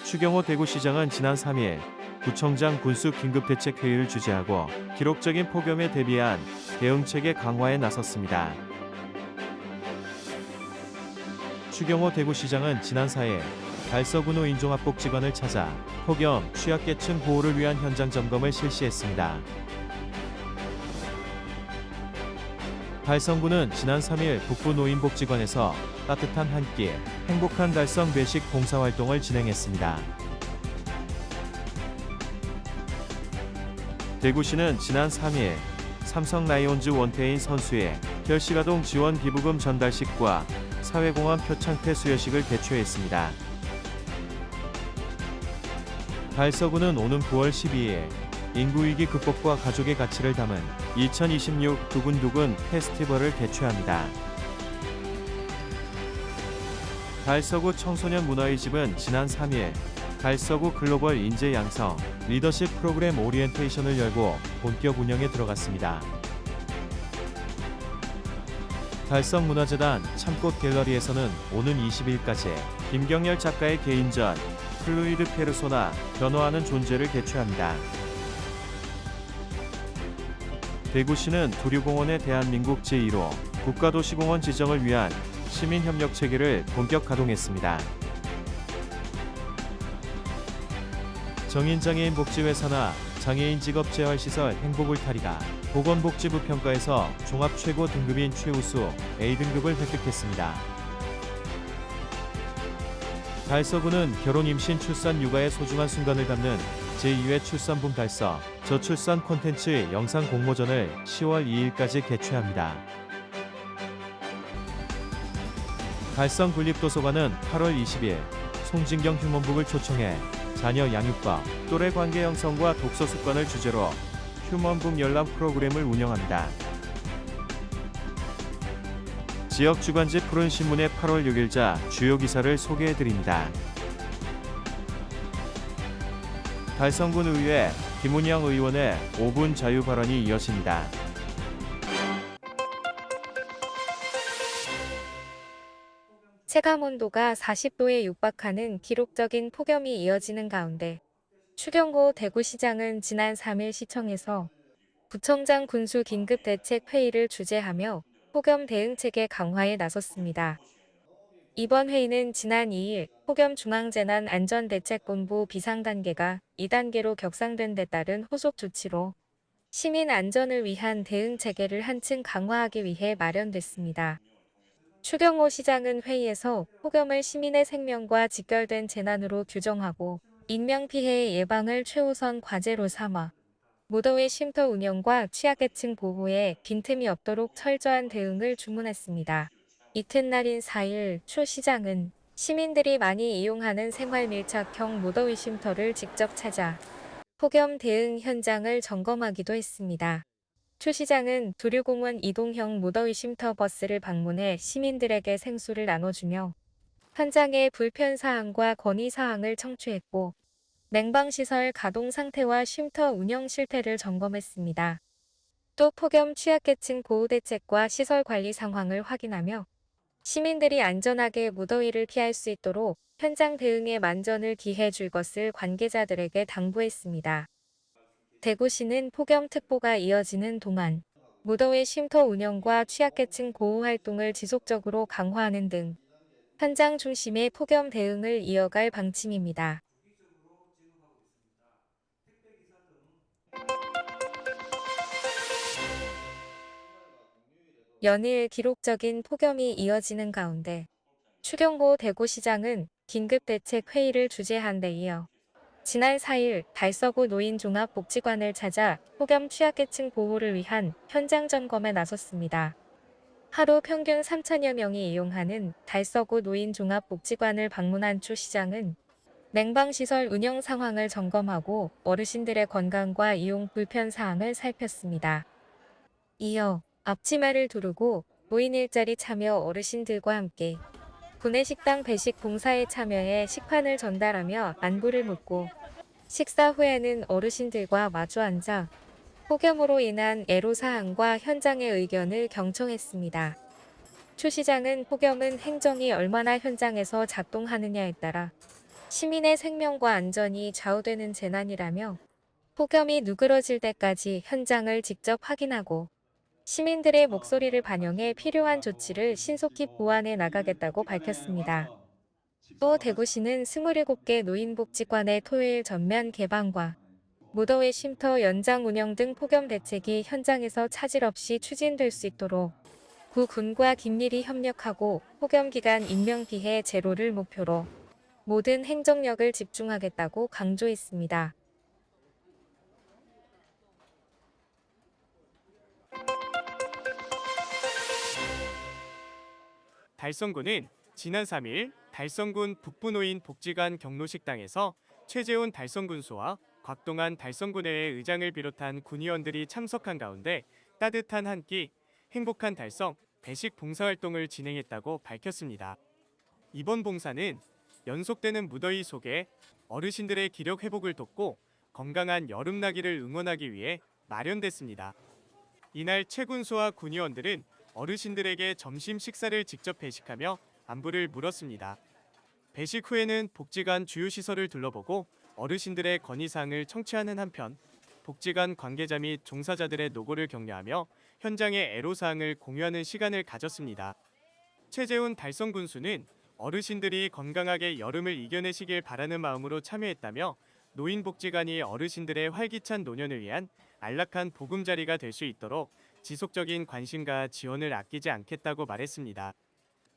추경호 대구시장은 지난 3일 구청장 군수 긴급대책회의를 주재하고 기록적인 폭염에 대비한 대응체계 강화에 나섰습니다. 추경호 대구시장은 지난 4일 달서구 노인종합복지관을 찾아 폭염 취약계층 보호를 위한 현장 점검을 실시했습니다. 달성구는 지난 3일 북부 노인복지관에서 따뜻한 한 끼, 행복한 달성 외식 봉사활동을 진행했습니다. 대구시는 지난 3일 삼성 라이온즈 원태인 선수의 결식아동 지원 기부금 전달식과 사회공헌 표창태 수여식을 개최했습니다. 달서구는 오는 9월 12일 인구위기 극복과 가족의 가치를 담은 2026 두근두근 페스티벌을 개최합니다. 달서구 청소년 문화의 집은 지난 3일 달서구 글로벌 인재 양성 리더십 프로그램 오리엔테이션을 열고 본격 운영에 들어갔습니다. 달성문화재단 참꽃 갤러리에서는 오는 20일까지 김경열 작가의 개인전 플루이드 페르소나 변화하는 존재를 개최합니다. 대구시는 두류공원의 대한민국 제1호 국가도시공원 지정을 위한 시민협력체계를 본격 가동했습니다. 정인장애인 복지회사나 장애인 직업재활시설 행복울타리가 보건복지부 평가에서 종합 최고 등급인 최우수 A등급을 획득했습니다. 달서구는 결혼, 임신, 출산, 육아의 소중한 순간을 담는 제2회 출산붐 달서 저출산 콘텐츠 영상 공모전을 10월 2일까지 개최합니다. 달성군립도서관은 8월 20일 송진경 휴먼북을 초청해 자녀 양육과 또래 관계 형성과 독서 습관을 주제로 휴먼북 열람 프로그램을 운영합니다. 지역 주간지 푸른신문의 8월 6일자 주요 기사를 소개해드립니다. 달성군 의회 김운영 의원의 5분 자유 발언이 이어집니다. 체감온도가 40도에 육박하는 기록적인 폭염이 이어지는 가운데 추경호 대구시장은 지난 3일 시청에서 구청장 군수 긴급대책회의를 주재하며 폭염 대응체계 강화에 나섰습니다. 이번 회의는 지난 2일 폭염중앙재난안전대책본부 비상단계가 2단계로 격상된 데 따른 후속 조치로 시민 안전을 위한 대응체계를 한층 강화하기 위해 마련됐습니다. 추경호 시장은 회의에서 폭염을 시민의 생명과 직결된 재난으로 규정하고 인명피해의 예방을 최우선 과제로 삼아 무더위 쉼터 운영과 취약계층 보호에 빈틈이 없도록 철저한 대응을 주문했습니다. 이튿날인 4일 추 시장은 시민들이 많이 이용하는 생활밀착형 무더위 쉼터를 직접 찾아 폭염 대응 현장을 점검하기도 했습니다. 추 시장은 두류공원 이동형 무더위 쉼터 버스를 방문해 시민들에게 생수를 나눠주며 현장의 불편사항과 건의사항을 청취했고 냉방시설 가동 상태와 쉼터 운영 실태를 점검했습니다. 또 폭염 취약계층 보호대책과 시설 관리 상황을 확인하며 시민들이 안전하게 무더위를 피할 수 있도록 현장 대응에 만전을 기해 줄 것을 관계자들에게 당부했습니다. 대구시는 폭염특보가 이어지는 동안 무더위 쉼터 운영과 취약계층 보호 활동을 지속적으로 강화하는 등 현장 중심의 폭염 대응을 이어갈 방침입니다. 연일 기록적인 폭염이 이어지는 가운데 추경호 대구시장은 긴급대책회의를 주재한 데 이어 지난 4일 달서구 노인종합복지관을 찾아 폭염 취약계층 보호를 위한 현장 점검에 나섰습니다. 하루 평균 3천여 명이 이용하는 달서구 노인종합복지관을 방문한 추 시장은 냉방시설 운영 상황을 점검하고 어르신들의 건강과 이용 불편 사항을 살폈습니다. 이어 앞치마를 두르고 노인 일자리 참여 어르신들과 함께 구내식당 배식 봉사에 참여해 식판을 전달하며 안부를 묻고 식사 후에는 어르신들과 마주 앉아 폭염으로 인한 애로사항과 현장의 의견을 경청했습니다. 추 시장은 폭염은 행정이 얼마나 현장에서 작동하느냐에 따라 시민의 생명과 안전이 좌우되는 재난이라며 폭염이 누그러질 때까지 현장을 직접 확인하고 시민들의 목소리를 반영해 필요한 조치를 신속히 보완해 나가겠다고 밝혔습니다. 또 대구시는 27개 노인복지관의 토요일 전면 개방과 무더위 쉼터 연장 운영 등 폭염 대책이 현장에서 차질 없이 추진될 수 있도록 구 군과 긴밀히 협력하고 폭염 기간 인명피해 제로를 목표로 모든 행정력을 집중하겠다고 강조했습니다. 달성군은 지난 3일 달성군 북부노인 복지관 경로식당에서 최재훈 달성군수와 곽동안 달성군회의 의장을 비롯한 군의원들이 참석한 가운데 따뜻한 한 끼, 행복한 달성, 배식 봉사활동을 진행했다고 밝혔습니다. 이번 봉사는 연속되는 무더위 속에 어르신들의 기력 회복을 돕고 건강한 여름나기를 응원하기 위해 마련됐습니다. 이날 최 군수와 군의원들은 어르신들에게 점심 식사를 직접 배식하며 안부를 물었습니다. 배식 후에는 복지관 주요 시설을 둘러보고 어르신들의 건의사항을 청취하는 한편 복지관 관계자 및 종사자들의 노고를 격려하며 현장의 애로사항을 공유하는 시간을 가졌습니다. 최재훈 달성군수는 어르신들이 건강하게 여름을 이겨내시길 바라는 마음으로 참여했다며 노인복지관이 어르신들의 활기찬 노년을 위한 안락한 보금자리가 될 수 있도록 지속적인 관심과 지원을 아끼지 않겠다고 말했습니다.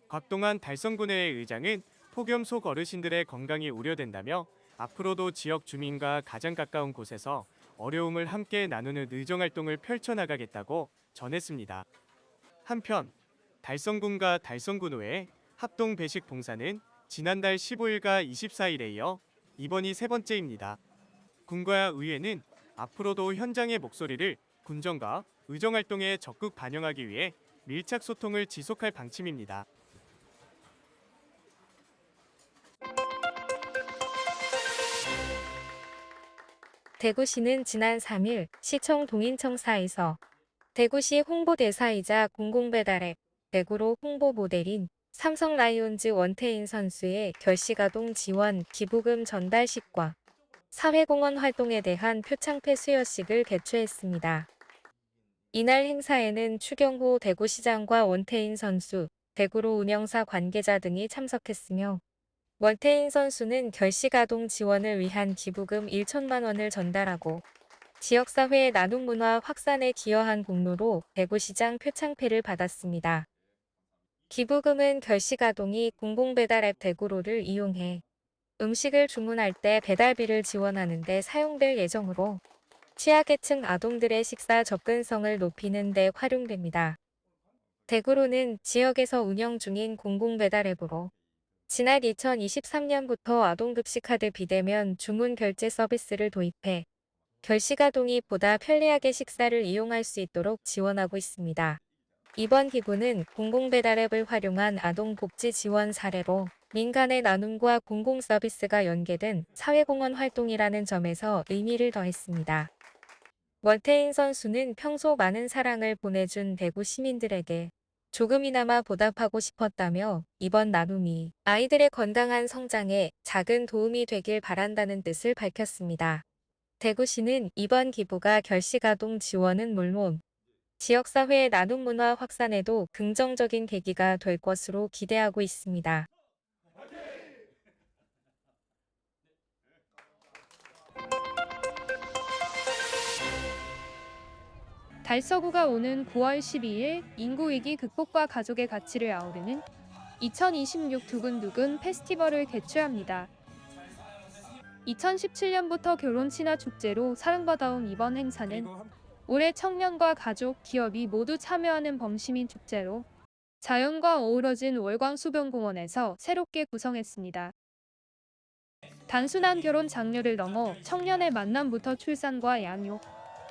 곽동안 달성군회의 의장은 폭염 속 어르신들의 건강이 우려된다며 앞으로도 지역 주민과 가장 가까운 곳에서 어려움을 함께 나누는 의정활동을 펼쳐나가겠다고 전했습니다. 한편 달성군과 달성군의회 합동 배식 봉사는 지난달 15일과 24일에 이어 이번이 세 번째입니다. 군과 의회는 앞으로도 현장의 목소리를 군정과 의정활동에 적극 반영하기 위해 밀착 소통을 지속할 방침입니다. 대구시는 지난 3일 시청 동인청사에서 대구시 홍보대사이자 공공배달앱 대구로 홍보 모델인 삼성라이온즈 원태인 선수의 결식아동 지원 기부금 전달식과 사회공헌 활동에 대한 표창패 수여식을 개최했습니다. 이날 행사에는 추경호 대구시장과 원태인 선수, 대구로 운영사 관계자 등이 참석했으며 원태인 선수는 결식아동 지원을 위한 기부금 1천만 원을 전달하고 지역사회의 나눔 문화 확산에 기여한 공로로 대구시장 표창패를 받았습니다. 기부금은 결식아동이 공공배달앱 대구로를 이용해 음식을 주문할 때 배달비를 지원하는 데 사용될 예정으로 취약계층 아동들의 식사 접근성을 높이는 데 활용됩니다. 대구로는 지역에서 운영 중인 공공배달앱으로 지난 2023년부터 아동급식카드 비대면 주문 결제 서비스를 도입해 결식아동이 보다 편리하게 식사를 이용할 수 있도록 지원하고 있습니다. 이번 기부는 공공배달앱을 활용한 아동복지 지원 사례로 민간의 나눔과 공공서비스가 연계된 사회공헌 활동이라는 점에서 의미를 더했습니다. 원태인 선수는 평소 많은 사랑을 보내준 대구 시민들에게 조금이나마 보답하고 싶었다며 이번 나눔이 아이들의 건강한 성장에 작은 도움이 되길 바란다는 뜻을 밝혔습니다. 대구시는 이번 기부가 결식아동 지원은 물론 지역사회의 나눔 문화 확산에도 긍정적인 계기가 될 것으로 기대하고 있습니다. 달서구가 오는 9월 12일 인구위기 극복과 가족의 가치를 아우르는 2026 두근두근 페스티벌을 개최합니다. 2017년부터 결혼 친화 축제로 사랑받아온 이번 행사는 올해 청년과 가족, 기업이 모두 참여하는 범시민 축제로 자연과 어우러진 월광수변공원에서 새롭게 구성했습니다. 단순한 결혼 장려를 넘어 청년의 만남부터 출산과 양육,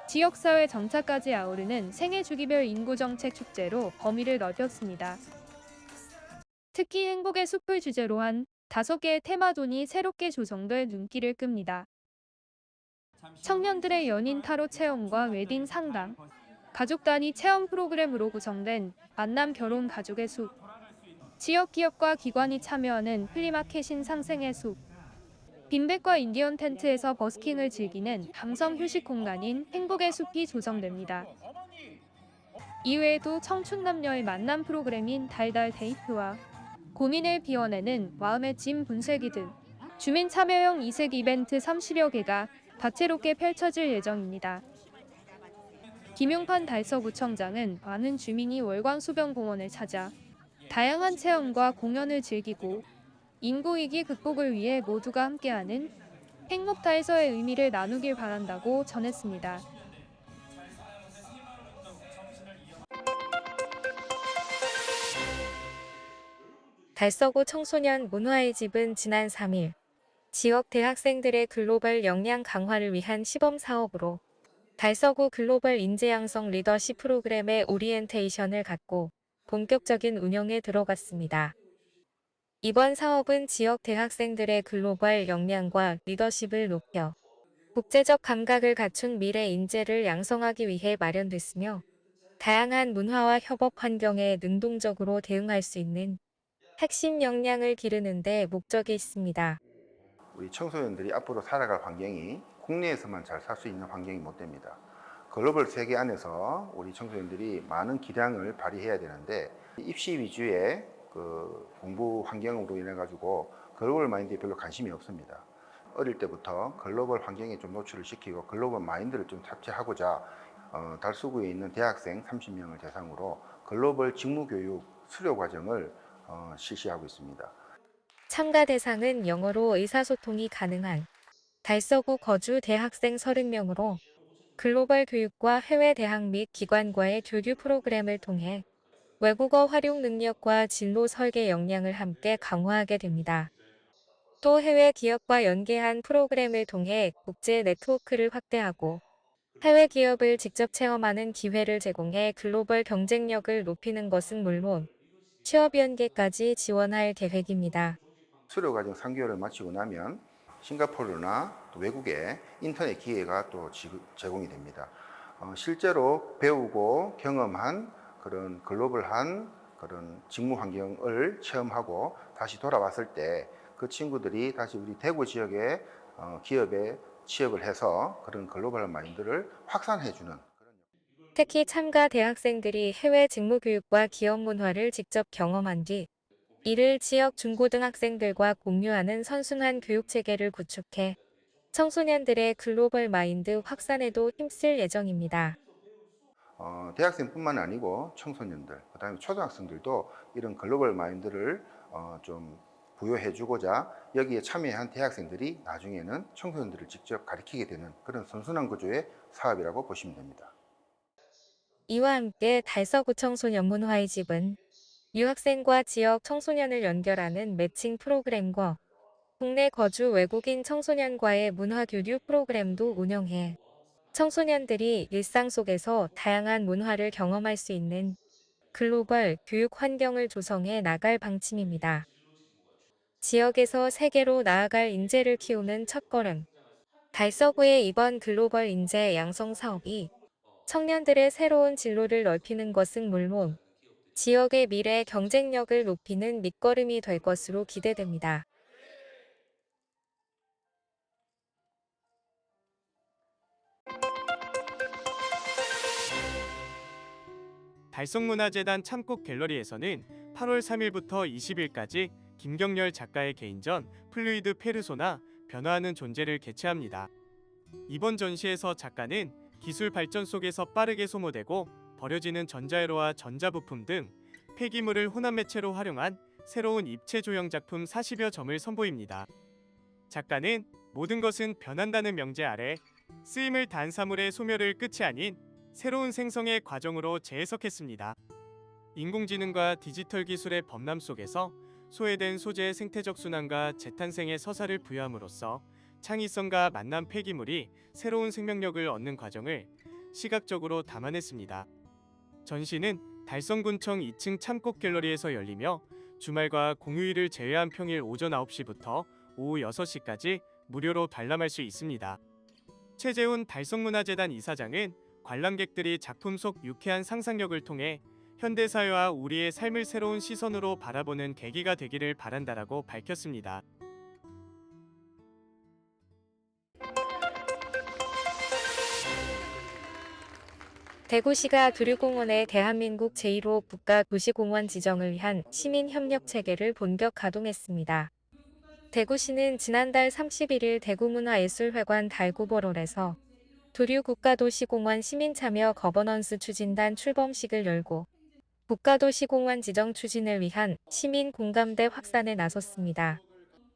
지역사회 정착까지 아우르는 생애 주기별 인구정책 축제로 범위를 넓혔습니다. 특히 행복의 숲을 주제로 한 5개의 테마존이 새롭게 조성돼 눈길을 끕니다. 청년들의 연인 타로 체험과 웨딩 상담, 가족 단위 체험 프로그램으로 구성된 만남 결혼 가족의 숲, 지역 기업과 기관이 참여하는 플리마켓인 상생의 숲, 빈백과 인디언 텐트에서 버스킹을 즐기는 감성 휴식 공간인 행복의 숲이 조성됩니다. 이외에도 청춘 남녀의 만남 프로그램인 달달 데이트와 고민을 비워내는 마음의 짐 분쇄기 등 주민 참여형 이색 이벤트 30여 개가 다채롭게 펼쳐질 예정입니다. 김용판 달서구청장은 많은 주민이 월광수변공원을 찾아 다양한 체험과 공연을 즐기고 인구위기 극복을 위해 모두가 함께하는 행복달서의 의미를 나누길 바란다고 전했습니다. 달서구 청소년 문화의 집은 지난 3일 지역 대학생들의 글로벌 역량 강화를 위한 시범 사업으로 달서구 글로벌 인재 양성 리더십 프로그램의 오리엔테이션을 갖고 본격적인 운영에 들어갔습니다. 이번 사업은 지역 대학생들의 글로벌 역량과 리더십을 높여 국제적 감각을 갖춘 미래 인재를 양성하기 위해 마련됐으며 다양한 문화와 협업 환경에 능동적으로 대응할 수 있는 핵심 역량을 기르는 데 목적이 있습니다. 우리 청소년들이 앞으로 살아갈 환경이 국내에서만 잘 살 수 있는 환경이 못 됩니다. 글로벌 세계 안에서 우리 청소년들이 많은 기량을 발휘해야 되는데 입시 위주의 그 공부 환경으로 인해 가지고 글로벌 마인드에 별로 관심이 없습니다. 어릴 때부터 글로벌 환경에 좀 노출을 시키고 글로벌 마인드를 좀 탑재하고자 달서구에 있는 대학생 30명을 대상으로 글로벌 직무교육 수료 과정을 실시하고 있습니다. 참가 대상은 영어로 의사소통이 가능한 달서구 거주 대학생 30명으로 글로벌 교육과 해외 대학 및 기관과의 교류 프로그램을 통해 외국어 활용 능력과 진로 설계 역량을 함께 강화하게 됩니다. 또 해외 기업과 연계한 프로그램을 통해 국제 네트워크를 확대하고 해외 기업을 직접 체험하는 기회를 제공해 글로벌 경쟁력을 높이는 것은 물론 취업 연계까지 지원할 계획입니다. 수료 과정 3개월을 마치고 나면 싱가포르나 또 외국에 인터넷 기회가 또 제공이 됩니다. 실제로 배우고 경험한 그런 글로벌한 그런 직무 환경을 체험하고 다시 돌아왔을 때 그 친구들이 다시 우리 대구 지역의 기업에 취업을 해서 그런 글로벌 마인드를 확산해주는. 특히 참가 대학생들이 해외 직무교육과 기업 문화를 직접 경험한 뒤 이를 지역 중고등학생들과 공유하는 선순환 교육체계를 구축해 청소년들의 글로벌 마인드 확산에도 힘쓸 예정입니다. 대학생뿐만 아니고 청소년들, 그다음에 초등학생들도 이런 글로벌 마인드를 좀 부여해주고자 여기에 참여한 대학생들이 나중에는 청소년들을 직접 가르치게 되는 그런 선순환 구조의 사업이라고 보시면 됩니다. 이와 함께 달서구 청소년 문화의 집은 유학생과 지역 청소년을 연결하는 매칭 프로그램과 국내 거주 외국인 청소년과의 문화교류 프로그램도 운영해 청소년들이 일상 속에서 다양한 문화를 경험할 수 있는 글로벌 교육 환경을 조성해 나갈 방침입니다. 지역에서 세계로 나아갈 인재를 키우는 첫걸음. 달서구의 이번 글로벌 인재 양성 사업이 청년들의 새로운 진로를 넓히는 것은 물론 지역의 미래 경쟁력을 높이는 밑거름이 될 것으로 기대됩니다. 달성문화재단 참꽃 갤러리에서는 8월 3일부터 20일까지 김경렬 작가의 개인전 플루이드 페르소나 변화하는 존재를 개최합니다. 이번 전시에서 작가는 기술 발전 속에서 빠르게 소모되고 버려지는 전자회로와 전자부품 등 폐기물을 혼합 매체로 활용한 새로운 입체 조형 작품 40여 점을 선보입니다. 작가는 모든 것은 변한다는 명제 아래 쓰임을 단 사물의 소멸을 끝이 아닌 새로운 생성의 과정으로 재해석했습니다. 인공지능과 디지털 기술의 범람 속에서 소외된 소재의 생태적 순환과 재탄생의 서사를 부여함으로써 창의성과 만남 폐기물이 새로운 생명력을 얻는 과정을 시각적으로 담아냈습니다. 전시는 달성군청 2층 참꽃 갤러리에서 열리며 주말과 공휴일을 제외한 평일 오전 9시부터 오후 6시까지 무료로 관람할 수 있습니다. 최재훈 달성문화재단 이사장은 관람객들이 작품 속 유쾌한 상상력을 통해 현대사회와 우리의 삶을 새로운 시선으로 바라보는 계기가 되기를 바란다라고 밝혔습니다. 대구시가 두류공원의 대한민국 제1호 국가도시공원 지정을 위한 시민협력체계를 본격 가동했습니다. 대구시는 지난달 31일 대구문화예술회관 달구보롤에서 두류국가도시공원 시민참여 거버넌스 추진단 출범식을 열고 국가도시공원 지정 추진을 위한 시민 공감대 확산에 나섰습니다.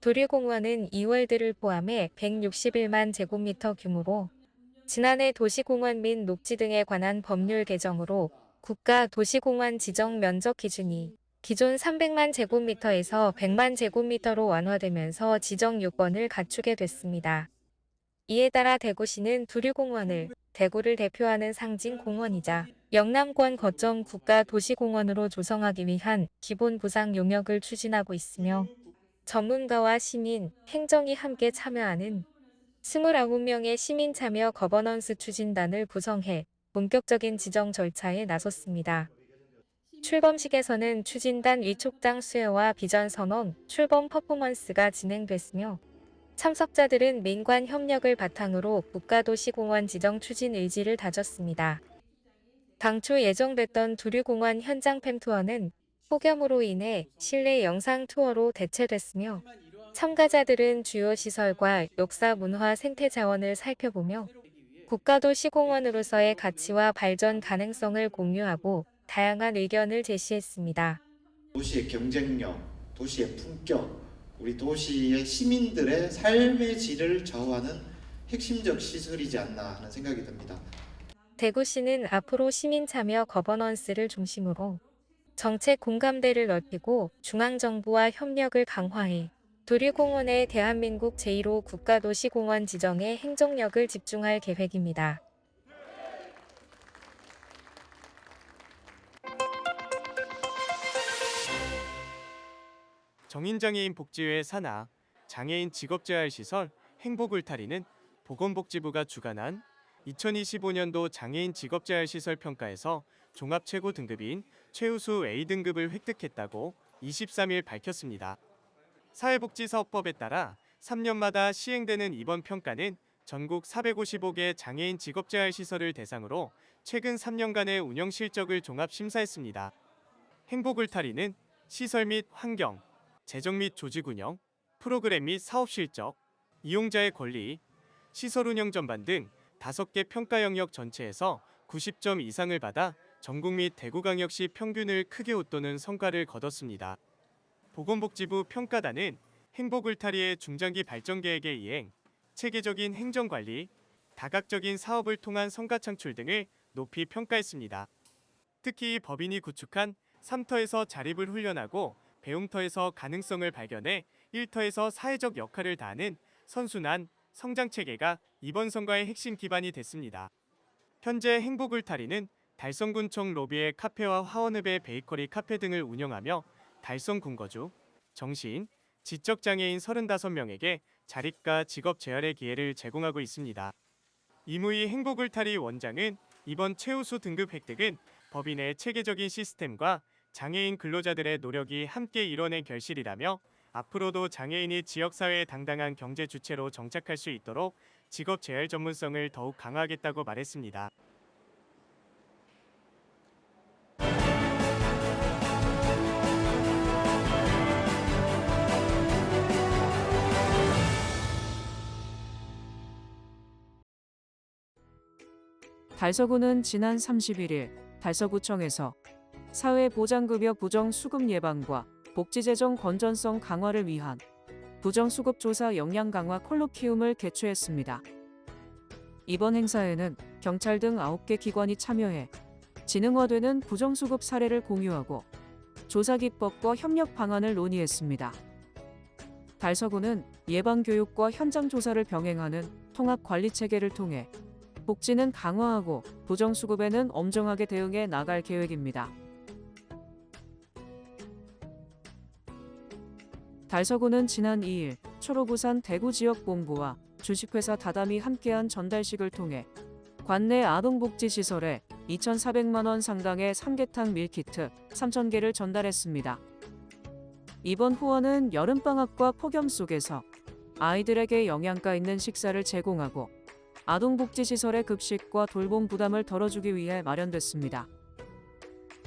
두류공원은 2월들을 포함해 161만 제곱미터 규모로 지난해 도시공원 및 녹지 등에 관한 법률 개정으로 국가도시공원 지정 면적 기준이 기존 300만 제곱미터에서 100만 제곱미터로 완화되면서 지정 요건을 갖추게 됐습니다. 이에 따라 대구시는 두류공원을 대구를 대표하는 상징 공원이자 영남권 거점 국가도시공원으로 조성하기 위한 기본 부상 용역을 추진하고 있으며 전문가와 시민, 행정이 함께 참여하는 29명의 시민참여 거버넌스 추진단을 구성해 본격적인 지정 절차에 나섰습니다. 출범식에서는 추진단 위촉장 수여와 비전 선언, 출범 퍼포먼스가 진행됐으며 참석자들은 민관 협력을 바탕으로 국가도시공원 지정 추진 의지를 다졌습니다. 당초 예정됐던 두류공원 현장 팸투어는 폭염으로 인해 실내 영상 투어로 대체됐으며 참가자들은 주요 시설과 역사 문화 생태 자원을 살펴보며 국가도시공원으로서의 가치와 발전 가능성을 공유하고 다양한 의견을 제시했습니다. 도시의 경쟁력, 도시의 품격, 우리 도시의 시민들의 삶의 질을 좌우하는 핵심적 시설이지 않나 하는 생각이 듭니다. 대구시는 앞으로 시민참여 거버넌스를 중심으로 정책 공감대를 넓히고 중앙정부와 협력을 강화해 두류공원의 대한민국 제1호 국가도시공원 지정에 행정력을 집중할 계획입니다. 정인장애인 복지회 산하 장애인 직업재활시설 행복울타리는 보건복지부가 주관한 2025년도 장애인 직업재활시설 평가에서 종합 최고 등급인 최우수 A등급을 획득했다고 23일 밝혔습니다. 사회복지사업법에 따라 3년마다 시행되는 이번 평가는 전국 455개 장애인 직업재활시설을 대상으로 최근 3년간의 운영 실적을 종합 심사했습니다. 행복울타리는 시설 및 환경, 재정 및 조직 운영, 프로그램 및 사업 실적, 이용자의 권리, 시설 운영 전반 등 5개 평가 영역 전체에서 90점 이상을 받아 전국 및 대구광역시 평균을 크게 웃도는 성과를 거뒀습니다. 보건복지부 평가단은 행복울타리의 중장기 발전 계획의 이행, 체계적인 행정관리, 다각적인 사업을 통한 성과 창출 등을 높이 평가했습니다. 특히 법인이 구축한 3터에서 자립을 훈련하고 배움터에서 가능성을 발견해 1터에서 사회적 역할을 다하는 선순환 성장체계가 이번 성과의 핵심 기반이 됐습니다. 현재 행복울타리는 달성군청 로비의 카페와 화원읍의 베이커리 카페 등을 운영하며 달성군거주, 정신, 지적장애인 35명에게 자립과 직업 재활의 기회를 제공하고 있습니다. 이무희 행복울타리 원장은 이번 최우수 등급 획득은 법인의 체계적인 시스템과 장애인 근로자들의 노력이 함께 이뤄낸 결실이라며 앞으로도 장애인이 지역사회의 당당한 경제 주체로 정착할 수 있도록 직업 재활 전문성을 더욱 강화하겠다고 말했습니다. 달서구는 지난 31일 달서구청에서 사회보장급여 부정수급 예방과 복지재정 건전성 강화를 위한 부정수급 조사 역량 강화 콜로키움을 개최했습니다. 이번 행사에는 경찰 등 9개 기관이 참여해 지능화되는 부정수급 사례를 공유하고 조사 기법과 협력 방안을 논의했습니다. 달서구는 예방교육과 현장 조사를 병행하는 통합관리체계를 통해 복지는 강화하고 부정수급에는 엄정하게 대응해 나갈 계획입니다. 달서구는 지난 2일 초록우산 대구지역본부와 주식회사 다담이 함께한 전달식을 통해 관내 아동복지시설에 2,400만 원 상당의 삼계탕 밀키트 3,000개를 전달했습니다. 이번 후원은 여름방학과 폭염 속에서 아이들에게 영양가 있는 식사를 제공하고 아동복지시설의 급식과 돌봄 부담을 덜어주기 위해 마련됐습니다.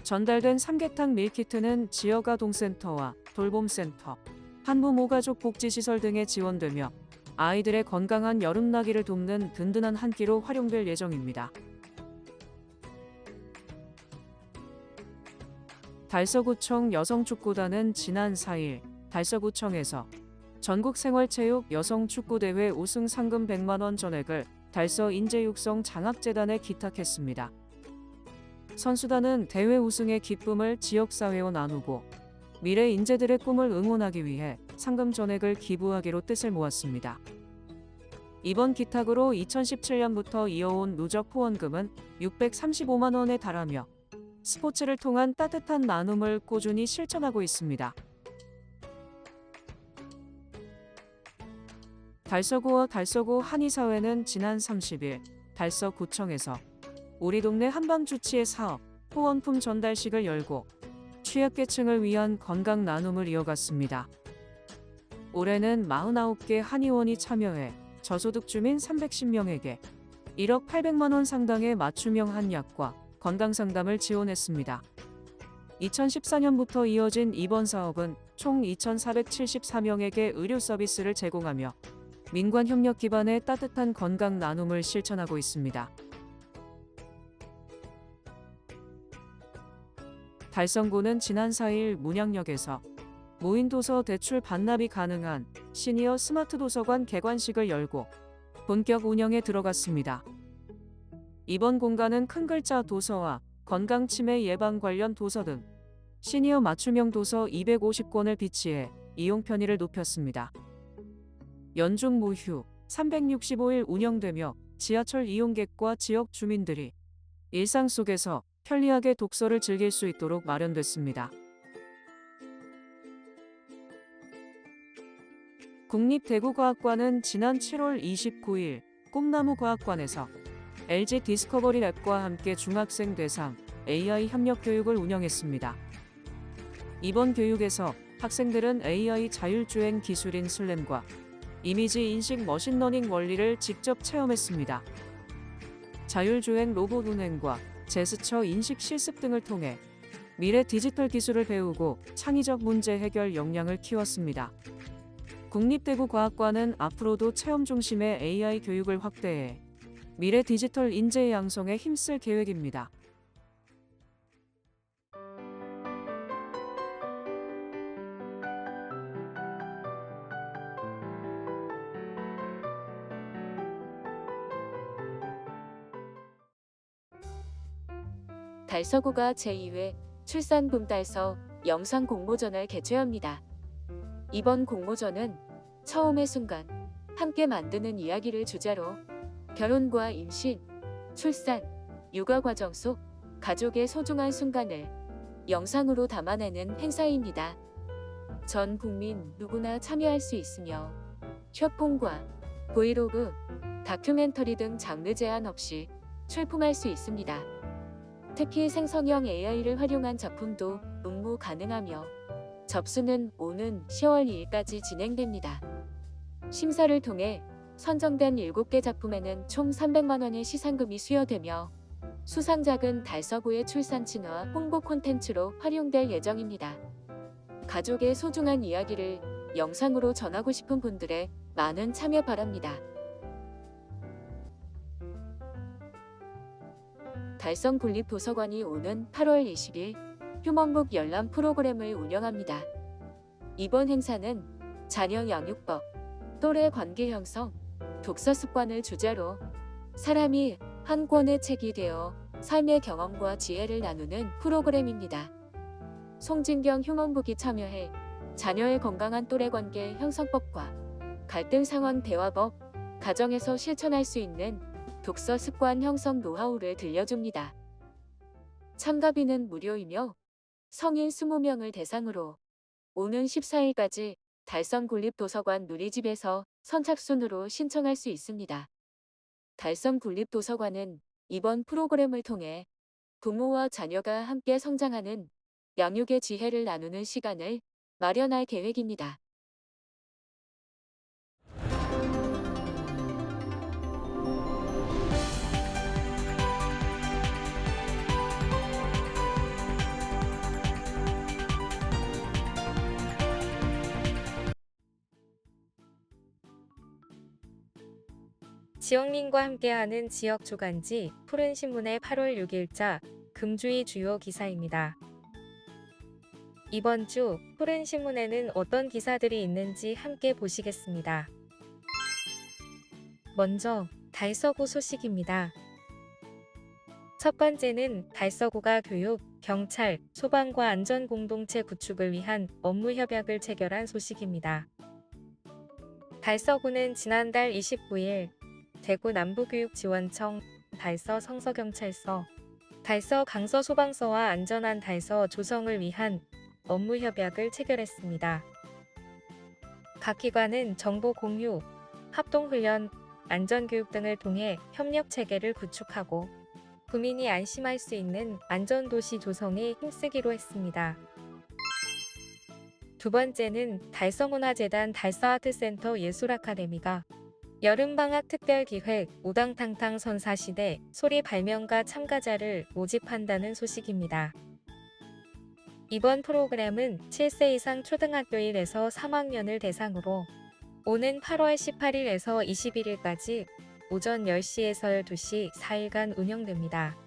전달된 삼계탕 밀키트는 지역 아동센터와 돌봄센터, 한부모 가족 복지시설 등에 지원되며 아이들의 건강한 여름나기를 돕는 든든한 한 끼로 활용될 예정입니다. 달서구청 여성축구단은 지난 4일 달서구청에서 전국생활체육 여성축구대회 우승 상금 100만 원 전액을 달서 인재육성 장학재단에 기탁했습니다. 선수단은 대회 우승의 기쁨을 지역사회와 나누고 미래 인재들의 꿈을 응원하기 위해 상금 전액을 기부하기로 뜻을 모았습니다. 이번 기탁으로 2017년부터 이어온 누적 후원금은 635만 원에 달하며 스포츠를 통한 따뜻한 나눔을 꾸준히 실천하고 있습니다. 달서구와 달서구 한의사회는 지난 30일 달서구청에서 우리 동네 한방주치의 사업 후원품 전달식을 열고 취약계층을 위한 건강 나눔을 이어갔습니다. 올해는 49개 한의원이 참여해 저소득 주민 310명에게 1억 800만 원 상당의 맞춤형 한약과 건강상담을 지원했습니다. 2014년부터 이어진 이번 사업은 총 2,474명에게 의료 서비스를 제공하며 민관 협력 기반의 따뜻한 건강 나눔을 실천하고 있습니다. 달성구는 지난 4일 문양역에서 무인 도서 대출 반납이 가능한 시니어 스마트 도서관 개관식을 열고 본격 운영에 들어갔습니다. 이번 공간은 큰 글자 도서와 건강 치매 예방 관련 도서 등 시니어 맞춤형 도서 250권을 비치해 이용 편의를 높였습니다. 연중 무휴 365일 운영되며 지하철 이용객과 지역 주민들이 일상 속에서 편리하게 독서를 즐길 수 있도록 마련됐습니다. 국립대구과학관은 지난 7월 29일 꿈나무과학관에서 LG 디스커버리 랩과 함께 중학생 대상 AI 협력 교육을 운영했습니다. 이번 교육에서 학생들은 AI 자율주행 기술인 슬램과 이미지 인식 머신러닝 원리를 직접 체험했습니다. 자율주행 로봇 운행과 제스처 인식 실습 등을 통해 미래 디지털 기술을 배우고 창의적 문제 해결 역량을 키웠습니다. 국립대구과학관은 앞으로도 체험 중심의 AI 교육을 확대해 미래 디지털 인재 양성에 힘쓸 계획입니다. 달서구가 제2회 출산붐 달서 영상 공모전을 개최합니다. 이번 공모전은 처음의 순간, 함께 만드는 이야기를 주제로 결혼과 임신, 출산, 육아 과정 속 가족의 소중한 순간을 영상으로 담아내는 행사입니다. 전 국민 누구나 참여할 수 있으며 쇼폼과 브이로그, 다큐멘터리 등 장르 제한 없이 출품할 수 있습니다. 특히 생성형 AI를 활용한 작품도 응모 가능하며 접수는 오는 10월 2일까지 진행됩니다. 심사를 통해 선정된 7개 작품에는 총 300만 원의 시상금이 수여되며 수상작은 달서구의 출산 친화 홍보 콘텐츠로 활용될 예정입니다. 가족의 소중한 이야기를 영상으로 전하고 싶은 분들의 많은 참여 바랍니다. 달성국립도서관이 오는 8월 20일 휴먼북 열람 프로그램을 운영합니다. 이번 행사는 자녀 양육법, 또래 관계 형성, 독서 습관을 주제로 사람이 한 권의 책이 되어 삶의 경험과 지혜를 나누는 프로그램입니다. 송진경 휴먼북이 참여해 자녀의 건강한 또래 관계 형성법과 갈등 상황 대화법, 가정에서 실천할 수 있는 독서 습관 형성 노하우를 들려줍니다. 참가비는 무료이며 성인 20명을 대상으로 오는 14일까지 달성국립도서관 누리집에서 선착순으로 신청할 수 있습니다. 달성국립도서관은 이번 프로그램을 통해 부모와 자녀가 함께 성장하는 양육의 지혜를 나누는 시간을 마련할 계획입니다. 지역민과 함께하는 지역 주간지 푸른신문의 8월 6일자 금주의 주요 기사입니다. 이번 주 푸른신문에는 어떤 기사들이 있는지 함께 보시겠습니다. 먼저 달서구 소식입니다. 첫 번째는 달서구가 교육, 경찰, 소방과 안전공동체 구축을 위한 업무 협약을 체결한 소식입니다. 달서구는 지난달 29일 대구 남부교육지원청, 달서 성서경찰서, 달서 강서소방서와 안전한 달서 조성을 위한 업무 협약을 체결했습니다. 각 기관은 정보 공유, 합동훈련, 안전교육 등을 통해 협력 체계를 구축하고 구민이 안심할 수 있는 안전도시 조성에 힘쓰기로 했습니다. 두 번째는 달서문화재단 달서아트센터 예술아카데미가 여름방학 특별기획 우당탕탕 선사시대 소리 발명가 참가자를 모집한다는 소식입니다. 이번 프로그램은 7세 이상 초등학교 1에서 3학년을 대상으로 오는 8월 18일에서 21일까지 오전 10시에서 12시 4일간 운영됩니다.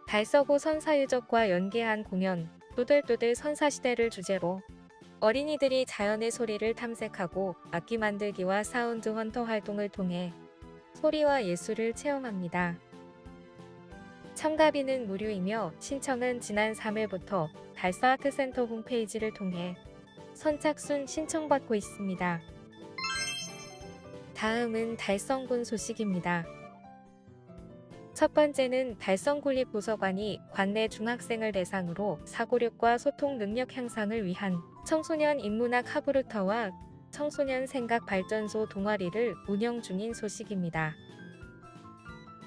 달서구 선사유적과 연계한 공연 또들또들 선사시대를 주제로 어린이들이 자연의 소리를 탐색하고 악기 만들기와 사운드 헌터 활동을 통해 소리와 예술을 체험합니다. 참가비는 무료이며 신청은 지난 3일부터 달서아트센터 홈페이지를 통해 선착순 신청받고 있습니다. 다음은 달성군 소식입니다. 첫 번째는 달성군립도서관이 관내 중학생을 대상으로 사고력과 소통 능력 향상을 위한 청소년 인문학 하브루터와 청소년 생각 발전소 동아리를 운영 중인 소식입니다.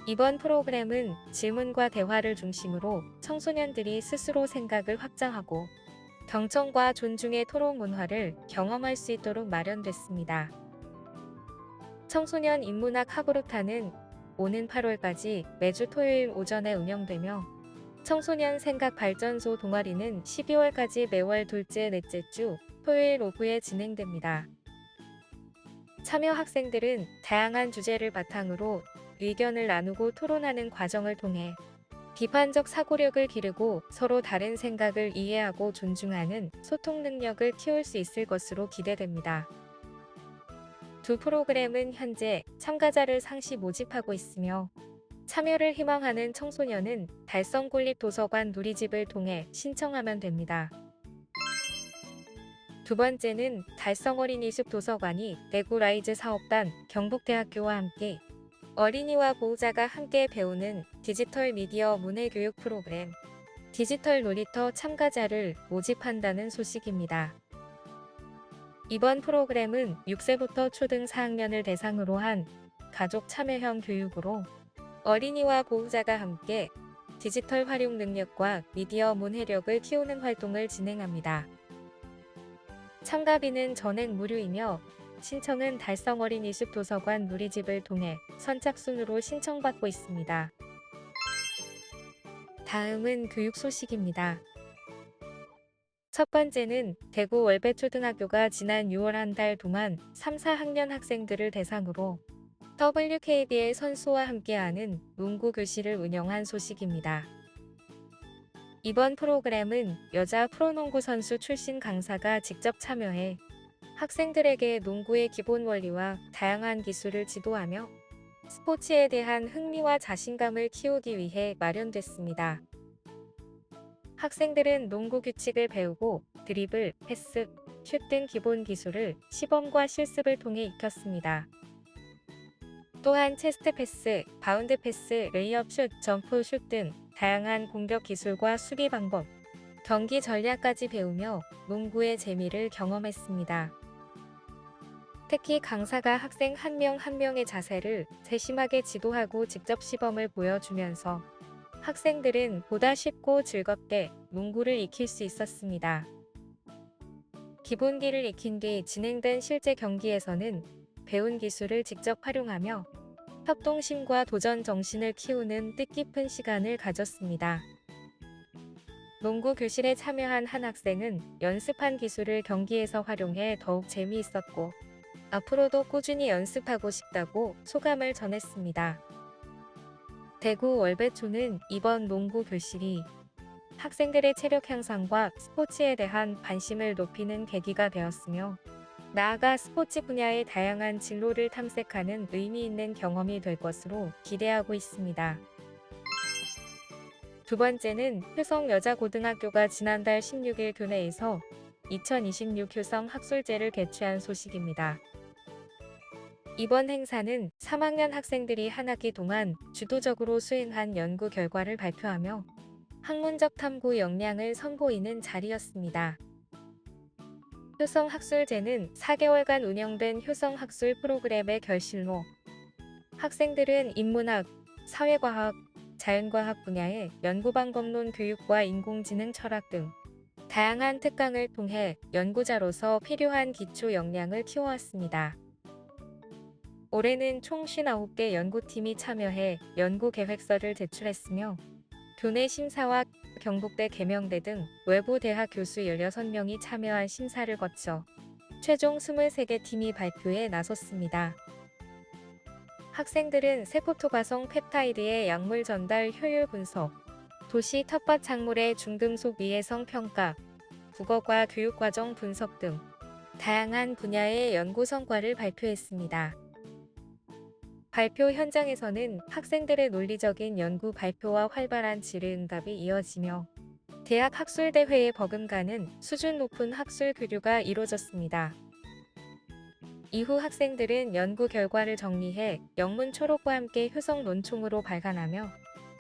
이번 프로그램은 질문과 대화를 중심으로 청소년들이 스스로 생각을 확장하고 경청과 존중의 토론 문화를 경험할 수 있도록 마련됐습니다. 청소년 인문학 하브루타는 오는 8월까지 매주 토요일 오전에 운영되며 청소년 생각 발전소 동아리는 12월까지 매월 둘째, 넷째 주 토요일 오후에 진행됩니다. 참여 학생들은 다양한 주제를 바탕으로 의견을 나누고 토론하는 과정을 통해 비판적 사고력을 기르고 서로 다른 생각을 이해하고 존중하는 소통 능력을 키울 수 있을 것으로 기대됩니다. 두 프로그램은 현재 참가자를 상시 모집하고 있으며 참여를 희망하는 청소년은 달성군립도서관 누리집을 통해 신청하면 됩니다. 두 번째는 달성어린이숲 도서관이 대구 라이즈 사업단 경북대학교와 함께 어린이와 보호자가 함께 배우는 디지털 미디어 문해교육 프로그램 디지털 놀이터 참가자를 모집한다는 소식입니다. 이번 프로그램은 6세부터 초등 4학년을 대상으로 한 가족 참여형 교육으로 어린이와 보호자가 함께 디지털 활용 능력과 미디어 문해력을 키우는 활동을 진행합니다. 참가비는 전액 무료이며 신청은 달성어린이숲 도서관 누리집을 통해 선착순으로 신청받고 있습니다. 다음은 교육 소식입니다. 첫 번째는 대구 월배초등학교가 지난 6월 한 달 동안 3, 4학년 학생들을 대상으로 WKBL 선수와 함께하는 농구 교실을 운영한 소식입니다. 이번 프로그램은 여자 프로농구 선수 출신 강사가 직접 참여해 학생들에게 농구의 기본 원리와 다양한 기술을 지도하며 스포츠에 대한 흥미와 자신감을 키우기 위해 마련됐습니다. 학생들은 농구 규칙을 배우고 드리블, 패스, 슛 등 기본 기술을 시범과 실습을 통해 익혔습니다. 또한 체스트 패스, 바운드 패스, 레이업 슛, 점프 슛 등 다양한 공격 기술과 수비 방법, 경기 전략까지 배우며 농구의 재미를 경험했습니다. 특히 강사가 학생 한 명 한 명의 자세를 세심하게 지도하고 직접 시범을 보여주면서 학생들은 보다 쉽고 즐겁게 농구를 익힐 수 있었습니다. 기본기를 익힌 뒤 진행된 실제 경기에서는 배운 기술을 직접 활용하며 협동심과 도전 정신을 키우는 뜻깊은 시간을 가졌습니다. 농구 교실에 참여한 한 학생은 연습한 기술을 경기에서 활용해 더욱 재미있었고 앞으로도 꾸준히 연습하고 싶다고 소감을 전했습니다. 대구 월배초는 이번 농구 교실이 학생들의 체력 향상과 스포츠에 대한 관심을 높이는 계기가 되었으며 나아가 스포츠 분야의 다양한 진로를 탐색하는 의미 있는 경험이 될 것으로 기대하고 있습니다. 두 번째는 효성여자고등학교가 지난달 16일 교내에서 2026 효성 학술제를 개최한 소식입니다. 이번 행사는 3학년 학생들이 한 학기 동안 주도적으로 수행한 연구 결과를 발표하며 학문적 탐구 역량을 선보이는 자리였습니다. 효성학술제는 4개월간 운영된 효성학술 프로그램의 결실로 학생들은 인문학, 사회과학, 자연과학 분야의 연구방법론 교육과 인공지능 철학 등 다양한 특강을 통해 연구자로서 필요한 기초 역량을 키워왔습니다. 올해는 총 59개 연구팀이 참여해 연구계획서를 제출했으며 교내 심사와 경북대 계명대 등 외부 대학 교수 16명이 참여한 심사를 거쳐 최종 23개 팀이 발표에 나섰습니다. 학생들은 세포토가성 펩타이드의 약물 전달 효율 분석, 도시 텃밭 작물의 중금속 위해성 평가, 국어과 교육과정 분석 등 다양한 분야의 연구 성과를 발표했습니다. 발표 현장에서는 학생들의 논리적인 연구 발표와 활발한 질의응답이 이어지며 대학 학술대회에 버금가는 수준 높은 학술 교류가 이루어졌습니다. 이후 학생들은 연구 결과를 정리해 영문 초록과 함께 효성 논총으로 발간하며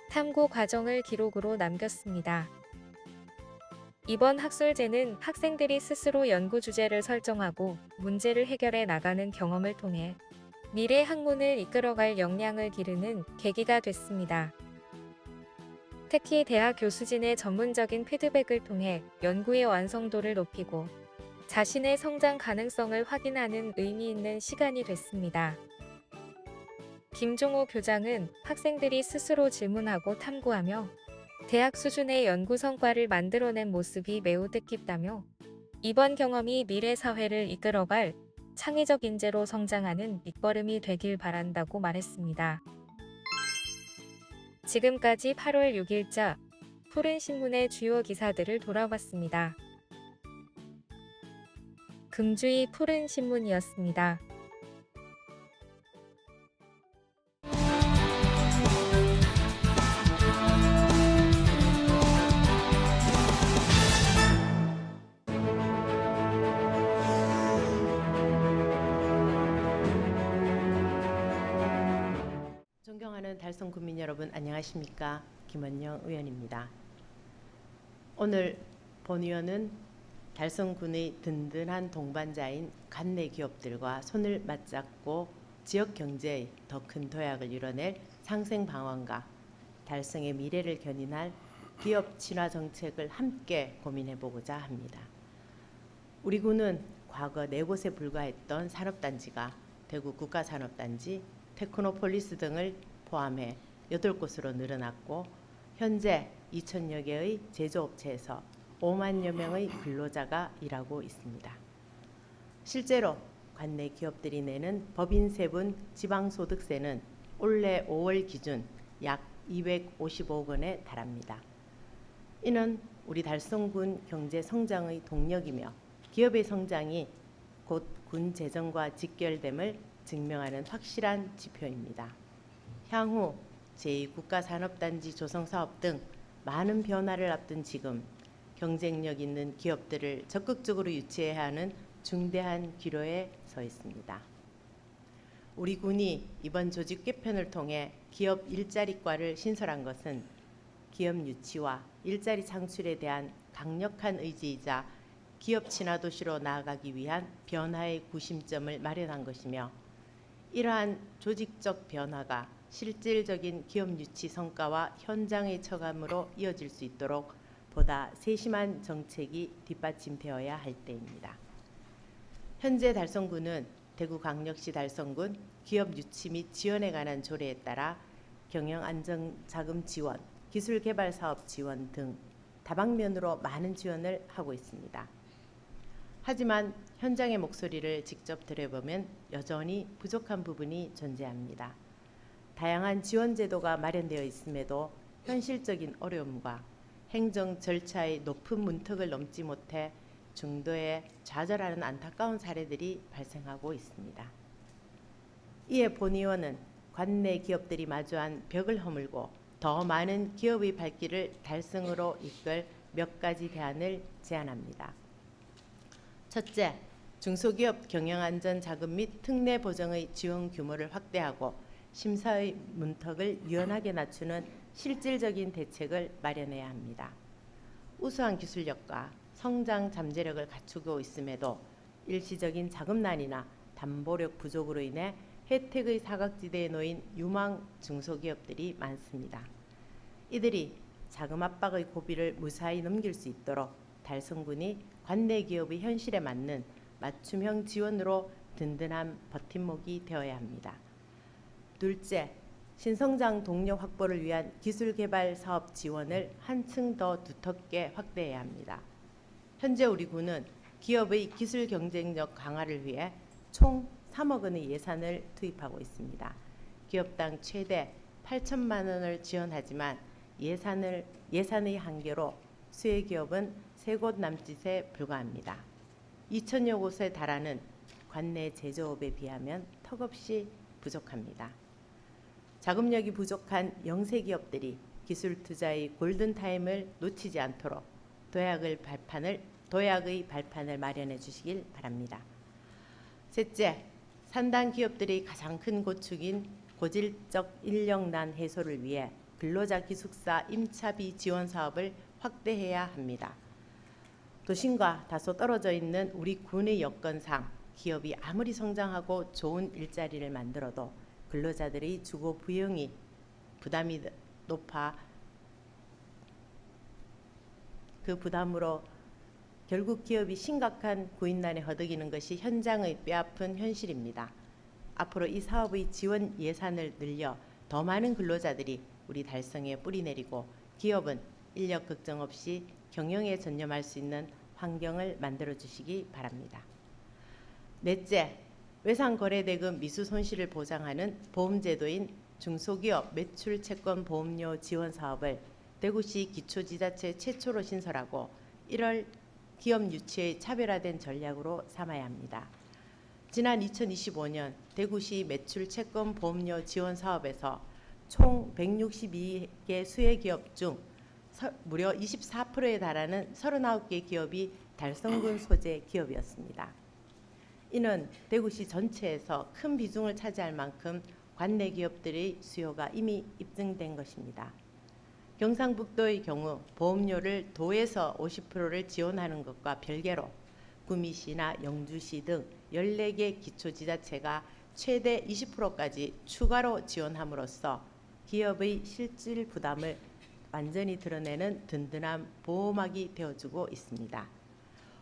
탐구 과정을 기록으로 남겼습니다. 이번 학술제는 학생들이 스스로 연구 주제를 설정하고 문제를 해결해 나가는 경험을 통해 미래 학문을 이끌어갈 역량을 기르는 계기가 됐습니다. 특히 대학 교수진의 전문적인 피드백을 통해 연구의 완성도를 높이고 자신의 성장 가능성을 확인하는 의미 있는 시간이 됐습니다. 김종호 교장은 학생들이 스스로 질문하고 탐구하며 대학 수준의 연구 성과를 만들어낸 모습이 매우 뜻깊다며 이번 경험이 미래 사회를 이끌어갈 창의적 인재로 성장하는 밑거름이 되길 바란다고 말했습니다. 지금까지 8월 6일자 푸른신문의 주요 기사들을 돌아봤습니다. 금주의 푸른신문이었습니다. 존경하는 달성 구민 여러분 안녕하십니까? 김원영 의원입니다. 오늘 본 의원은 달성군의 든든한 동반자인 관내 기업들과 손을 맞잡고 지역 경제의 더 큰 도약을 이뤄낼 상생 방안과 달성의 미래를 견인할 기업 친화 정책을 함께 고민해 보고자 합니다. 우리 군은 과거 4곳에 불과했던 산업단지가 대구 국가산업단지, 테크노폴리스 등을 포함해 8곳으로 늘어났고 현재 2,000여 개의 제조업체에서 5만여 명의 근로자가 일하고 있습니다. 실제로 관내 기업들이 내는 법인세분 지방소득세는 올해 5월 기준 약 255억 원에 달합니다. 이는 우리 달성군 경제 성장의 동력이며 기업의 성장이 곧 군 재정과 직결됨을 증명하는 확실한 지표입니다. 향후 제2국가산업단지 조성사업 등 많은 변화를 앞둔 지금 경쟁력 있는 기업들을 적극적으로 유치해야 하는 중대한 기로에 서 있습니다. 우리 군이 이번 조직 개편을 통해 기업 일자리과를 신설한 것은 기업 유치와 일자리 창출에 대한 강력한 의지이자 기업 친화 도시로 나아가기 위한 변화의 구심점을 마련한 것이며 이러한 조직적 변화가 실질적인 기업 유치 성과와 현장의 처감으로 이어질 수 있도록 보다 세심한 정책이 뒷받침되어야 할 때입니다. 현재 달성군은 대구광역시 달성군 기업 유치 및 지원에 관한 조례에 따라 경영안정자금 지원, 기술개발사업 지원 등 다방면으로 많은 지원을 하고 있습니다. 하지만 현장의 목소리를 직접 들어보면 여전히 부족한 부분이 존재합니다. 다양한 지원 제도가 마련되어 있음에도 현실적인 어려움과 행정 절차의 높은 문턱을 넘지 못해 중도에 좌절하는 안타까운 사례들이 발생하고 있습니다. 이에 본의원은 관내 기업들이 마주한 벽을 허물고 더 많은 기업의 발길을 달성으로 이끌 몇 가지 대안을 제안합니다. 첫째, 중소기업 경영안전 자금 및 특례 보정의 지원 규모를 확대하고 심사의 문턱을 유연하게 낮추는 실질적인 대책을 마련해야 합니다. 우수한 기술력과 성장 잠재력을 갖추고 있음에도 일시적인 자금난이나 담보력 부족으로 인해 혜택의 사각지대에 놓인 유망 중소기업들이 많습니다. 이들이 자금 압박의 고비를 무사히 넘길 수 있도록 달성군이 관내 기업의 현실에 맞는 맞춤형 지원으로 든든한 버팀목이 되어야 합니다. 둘째, 신성장 동력 확보를 위한 기술개발 사업 지원을 한층 더 두텁게 확대해야 합니다. 현재 우리 군은 기업의 기술 경쟁력 강화를 위해 총 3억 원의 예산을 투입하고 있습니다. 기업당 최대 8천만 원을 지원하지만 예산의 한계로 수혜기업은 3곳 남짓에 불과합니다. 2천여 곳에 달하는 관내 제조업에 비하면 턱없이 부족합니다. 자금력이 부족한 영세기업들이 기술 투자의 골든타임을 놓치지 않도록 도약의 발판을 마련해 주시길 바랍니다. 셋째, 산단 기업들의 가장 큰 고충인 고질적 인력난 해소를 위해 근로자 기숙사 임차비 지원 사업을 확대해야 합니다. 도심과 다소 떨어져 있는 우리 군의 여건상 기업이 아무리 성장하고 좋은 일자리를 만들어도 근로자들의 주거 부용이 부담이 높아 그 부담으로 결국 기업이 심각한 구인난에 허덕이는 것이 현장의 뼈아픈 현실입니다. 앞으로 이 사업의 지원 예산을 늘려 더 많은 근로자들이 우리 달성에 뿌리내리고 기업은 인력 걱정 없이 경영에 전념할 수 있는 환경을 만들어 주시기 바랍니다. 넷째, 외상거래대금 미수 손실을 보장하는 보험제도인 중소기업 매출 채권 보험료 지원 사업을 대구시 기초지자체 최초로 신설하고 1월 기업 유치의 차별화된 전략으로 삼아야 합니다. 지난 2025년 대구시 매출 채권 보험료 지원 사업에서 총 162개 수혜기업 중 무려 24%에 달하는 39개 기업이 달성군 소재 기업이었습니다. 이는 대구시 전체에서 큰 비중을 차지할 만큼 관내 기업들의 수요가 이미 입증된 것입니다. 경상북도의 경우 보험료를 도에서 50%를 지원하는 것과 별개로 구미시나 영주시 등 14개 기초지자체가 최대 20%까지 추가로 지원함으로써 기업의 실질 부담을 완전히 드러내는 든든한 보호막이 되어주고 있습니다.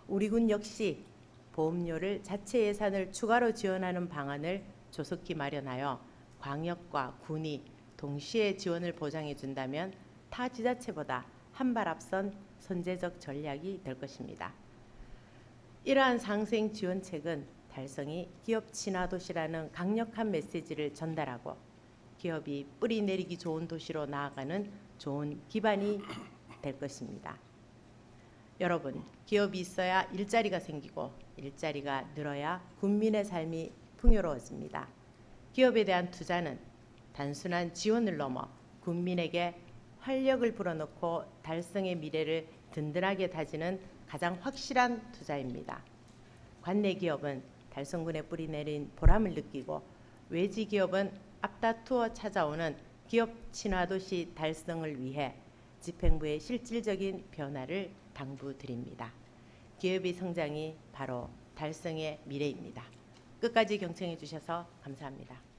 우리 군 역시 보험료를 자체 예산을 추가로 지원하는 방안을 조속히 마련하여 광역과 군이 동시에 지원을 보장해 준다면 타 지자체보다 한 발 앞선 선제적 전략이 될 것입니다. 이러한 상생 지원책은 달성이 기업 친화 도시라는 강력한 메시지를 전달하고 기업이 뿌리 내리기 좋은 도시로 나아가는 좋은 기반이 될 것입니다. 여러분, 기업이 있어야 일자리가 생기고 일자리가 늘어야 국민의 삶이 풍요로워집니다. 기업에 대한 투자는 단순한 지원을 넘어 국민에게 활력을 불어넣고 달성의 미래를 든든하게 다지는 가장 확실한 투자입니다. 관내 기업은 달성군에 뿌리 내린 보람을 느끼고 외지 기업은 앞다투어 찾아오는 기업 친화도시 달성을 위해 집행부의 실질적인 변화를 당부드립니다. 기업의 성장이 바로 달성의 미래입니다. 끝까지 경청해 주셔서 감사합니다.